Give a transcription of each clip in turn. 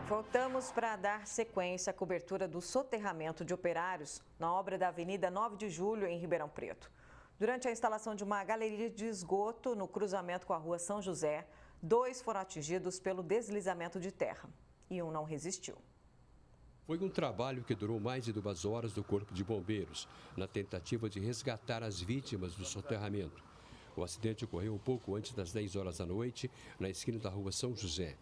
Voltamos para dar sequência à cobertura do soterramento de operários na obra da Avenida 9 de Julho, em Ribeirão Preto. Durante a instalação de uma galeria de esgoto no cruzamento com a rua São José, 2 foram atingidos pelo deslizamento de terra e um não resistiu. Foi um trabalho que durou mais de 2 horas do Corpo de Bombeiros, na tentativa de resgatar as vítimas do soterramento. O acidente ocorreu um pouco antes das 10 horas da noite, na esquina da rua São José,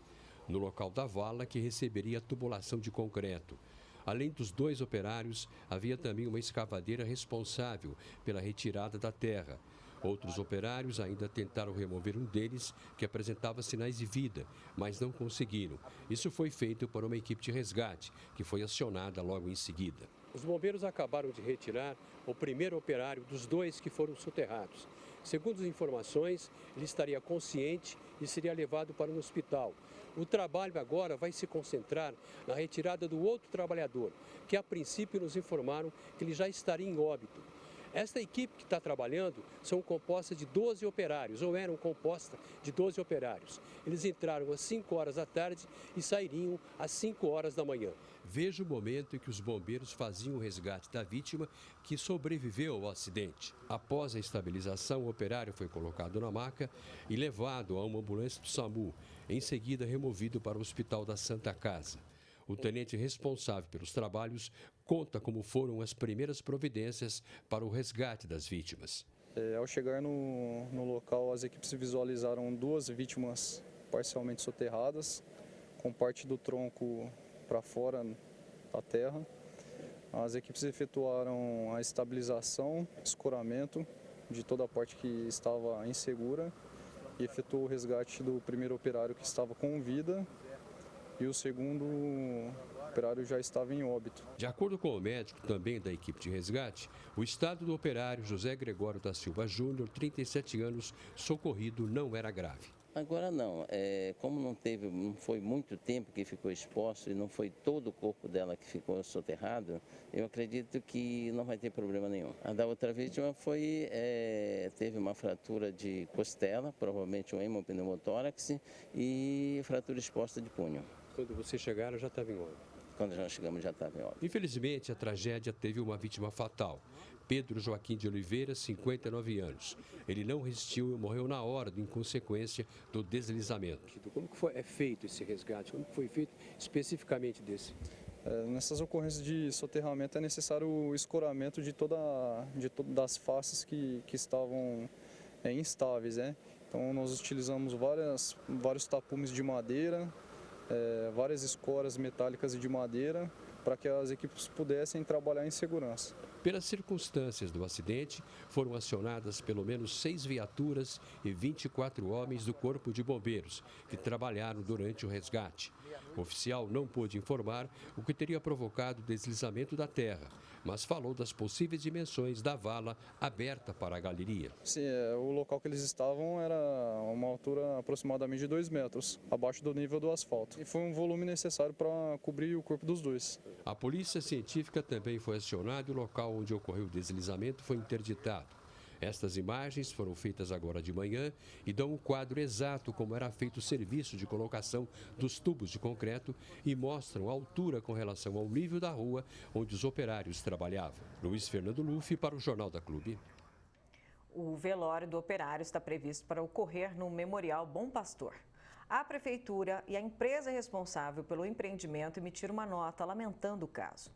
no local da vala que receberia a tubulação de concreto. Além dos 2 operários, havia também uma escavadeira responsável pela retirada da terra. Outros operários ainda tentaram remover um deles, que apresentava sinais de vida, mas não conseguiram. Isso foi feito por uma equipe de resgate, que foi acionada logo em seguida. Os bombeiros acabaram de retirar o primeiro operário dos 2 que foram soterrados. Segundo as informações, ele estaria consciente e seria levado para um hospital. O trabalho agora vai se concentrar na retirada do outro trabalhador, que a princípio nos informaram que ele já estaria em óbito. Esta equipe que está trabalhando são composta de 12 operários, ou eram composta de 12 operários. Eles entraram às 5 horas da tarde e sairiam às 5 horas da manhã. Veja o momento em que os bombeiros faziam o resgate da vítima que sobreviveu ao acidente. Após a estabilização, o operário foi colocado na maca e levado a uma ambulância do SAMU, em seguida removido para o Hospital da Santa Casa. O tenente responsável pelos trabalhos conta como foram as primeiras providências para o resgate das vítimas. Ao chegar no local, as equipes visualizaram 2 vítimas parcialmente soterradas, com parte do tronco para fora da terra. As equipes efetuaram a estabilização, escoramento de toda a parte que estava insegura e efetuou o resgate do primeiro operário que estava com vida. E o segundo operário já estava em óbito. De acordo com o médico também da equipe de resgate, o estado do operário José Gregório da Silva Júnior, 37 anos, socorrido, não era grave. Agora não, como não foi muito tempo que ficou exposto e não foi todo o corpo dela que ficou soterrado, eu acredito que não vai ter problema nenhum. A da outra vítima teve uma fratura de costela, provavelmente um hemopneumotórax e fratura exposta de punho. Quando vocês chegaram já estava em óbito? Quando nós chegamos já estava em óbito. Infelizmente, a tragédia teve uma vítima fatal. Pedro Joaquim de Oliveira, 59 anos. Ele não resistiu e morreu na hora, em consequência do deslizamento. Como que é feito esse resgate? Como que foi feito especificamente desse? Nessas ocorrências de soterramento é necessário o escoramento de todas as faces que estavam instáveis, né? Então nós utilizamos vários tapumes de madeira, várias escoras metálicas e de madeira, para que as equipes pudessem trabalhar em segurança. Pelas circunstâncias do acidente, foram acionadas pelo menos 6 viaturas e 24 homens do Corpo de Bombeiros, que trabalharam durante o resgate. O oficial não pôde informar o que teria provocado o deslizamento da terra, mas falou das possíveis dimensões da vala aberta para a galeria. Sim, o local que eles estavam era uma altura aproximadamente de 2 metros, abaixo do nível do asfalto. E foi um volume necessário para cobrir o corpo dos 2. A polícia científica também foi acionada e o local onde ocorreu o deslizamento foi interditado. Estas imagens foram feitas agora de manhã e dão um quadro exato como era feito o serviço de colocação dos tubos de concreto e mostram a altura com relação ao nível da rua onde os operários trabalhavam. Luiz Fernando Luffy para o Jornal da Clube. O velório do operário está previsto para ocorrer no Memorial Bom Pastor. A Prefeitura e a empresa responsável pelo empreendimento emitiram uma nota lamentando o caso.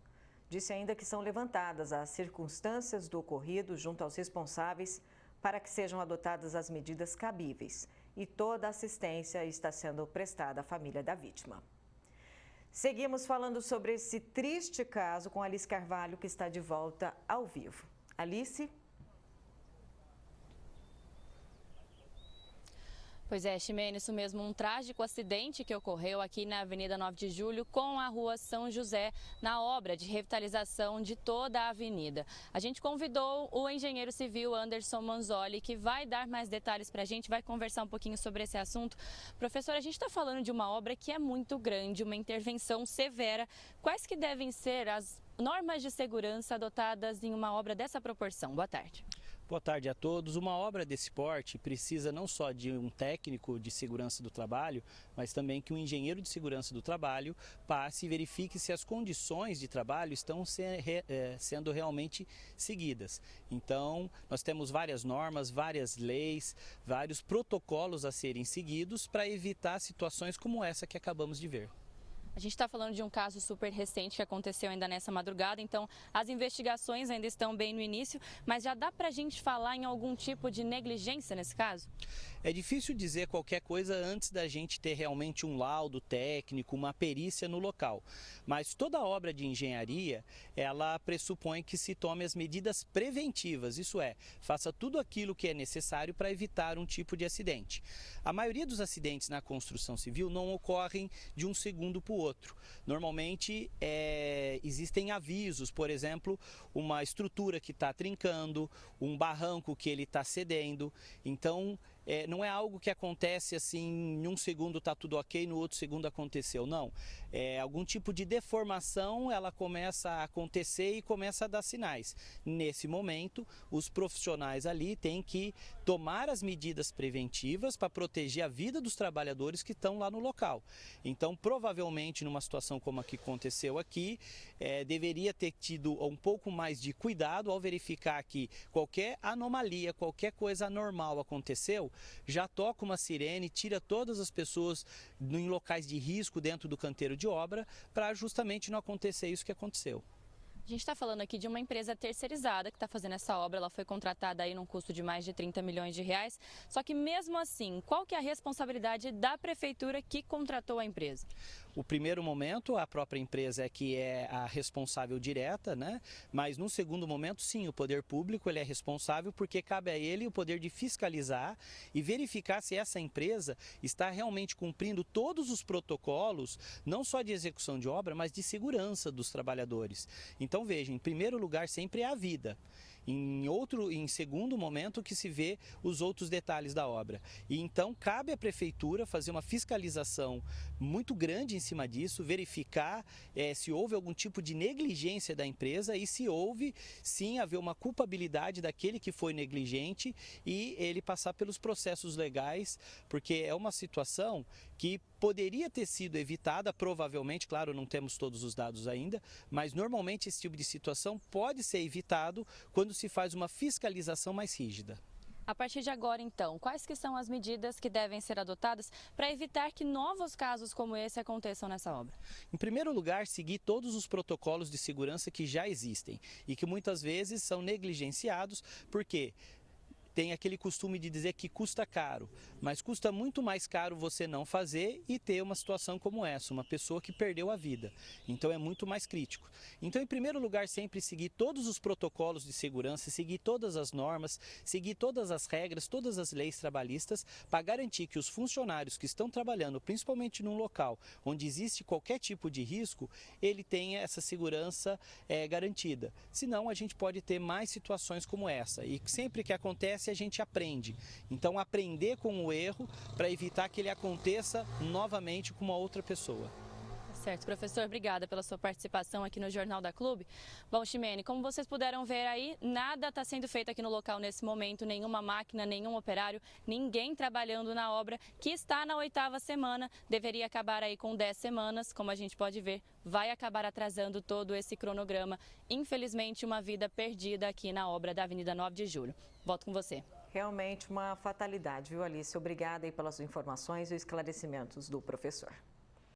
Disse ainda que são levantadas as circunstâncias do ocorrido junto aos responsáveis para que sejam adotadas as medidas cabíveis e toda a assistência está sendo prestada à família da vítima. Seguimos falando sobre esse triste caso com Alice Carvalho, que está de volta ao vivo. Alice? Pois é, Ximena, isso mesmo, um trágico acidente que ocorreu aqui na Avenida 9 de Julho com a Rua São José, na obra de revitalização de toda a avenida. A gente convidou o engenheiro civil Anderson Manzoli, que vai dar mais detalhes para a gente, vai conversar um pouquinho sobre esse assunto. Professor, a gente está falando de uma obra que é muito grande, uma intervenção severa. Quais que devem ser as normas de segurança adotadas em uma obra dessa proporção? Boa tarde. Boa tarde a todos. Uma obra desse porte precisa não só de um técnico de segurança do trabalho, mas também que um engenheiro de segurança do trabalho passe e verifique se as condições de trabalho estão sendo realmente seguidas. Então, nós temos várias normas, várias leis, vários protocolos a serem seguidos para evitar situações como essa que acabamos de ver. A gente está falando de um caso super recente que aconteceu ainda nessa madrugada, então as investigações ainda estão bem no início, mas já dá para a gente falar em algum tipo de negligência nesse caso? É difícil dizer qualquer coisa antes da gente ter realmente um laudo técnico, uma perícia no local. Mas toda obra de engenharia, ela pressupõe que se tome as medidas preventivas, isso é, faça tudo aquilo que é necessário para evitar um tipo de acidente. A maioria dos acidentes na construção civil não ocorrem de um segundo para o outro. Normalmente existem avisos, por exemplo, uma estrutura que está trincando, um barranco que ele está cedendo. Então, não é algo que acontece assim, em um segundo está tudo ok, no outro segundo aconteceu, não. Algum tipo de deformação, ela começa a acontecer e começa a dar sinais. Nesse momento, os profissionais ali têm que tomar as medidas preventivas para proteger a vida dos trabalhadores que estão lá no local. Então, provavelmente, numa situação como a que aconteceu aqui, deveria ter tido um pouco mais de cuidado ao verificar que qualquer anomalia, qualquer coisa anormal aconteceu, já toca uma sirene, tira todas as pessoas em locais de risco dentro do canteiro de obra para justamente não acontecer isso que aconteceu. A gente está falando aqui de uma empresa terceirizada que está fazendo essa obra, ela foi contratada aí num custo de mais de 30 milhões de reais, só que mesmo assim, qual que é a responsabilidade da prefeitura que contratou a empresa? O primeiro momento, a própria empresa é que é a responsável direta, né? Mas no segundo momento, sim, o poder público ele é responsável porque cabe a ele o poder de fiscalizar e verificar se essa empresa está realmente cumprindo todos os protocolos, não só de execução de obra, mas de segurança dos trabalhadores. Então, veja, em primeiro lugar sempre é a vida. Em segundo momento que se vê os outros detalhes da obra. E então cabe à prefeitura fazer uma fiscalização muito grande em cima disso, verificar se houve algum tipo de negligência da empresa e se houve, sim, haver uma culpabilidade daquele que foi negligente e ele passar pelos processos legais, porque é uma situação que poderia ter sido evitada, provavelmente, claro, não temos todos os dados ainda, mas normalmente esse tipo de situação pode ser evitado quando se faz uma fiscalização mais rígida. A partir de agora, então, quais que são as medidas que devem ser adotadas para evitar que novos casos como esse aconteçam nessa obra? Em primeiro lugar, seguir todos os protocolos de segurança que já existem e que muitas vezes são negligenciados, porque tem aquele costume de dizer que custa caro, mas custa muito mais caro você não fazer e ter uma situação como essa, uma pessoa que perdeu a vida. Então é muito mais crítico. Então, em primeiro lugar, sempre seguir todos os protocolos de segurança, seguir todas as normas, seguir todas as regras, todas as leis trabalhistas, para garantir que os funcionários que estão trabalhando, principalmente num local onde existe qualquer tipo de risco, ele tenha essa segurança garantida. Senão, a gente pode ter mais situações como essa. E sempre que acontece, a gente aprende. Então, aprender com o erro para evitar que ele aconteça novamente com uma outra pessoa. Certo, professor, obrigada pela sua participação aqui no Jornal da Clube. Bom, Ximene, como vocês puderam ver aí, nada está sendo feito aqui no local nesse momento, nenhuma máquina, nenhum operário, ninguém trabalhando na obra, que está na 8ª semana, deveria acabar aí com 10 semanas, como a gente pode ver, vai acabar atrasando todo esse cronograma. Infelizmente, uma vida perdida aqui na obra da Avenida 9 de Julho. Volto com você. Realmente uma fatalidade, viu, Alice? Obrigada aí pelas informações e esclarecimentos do professor.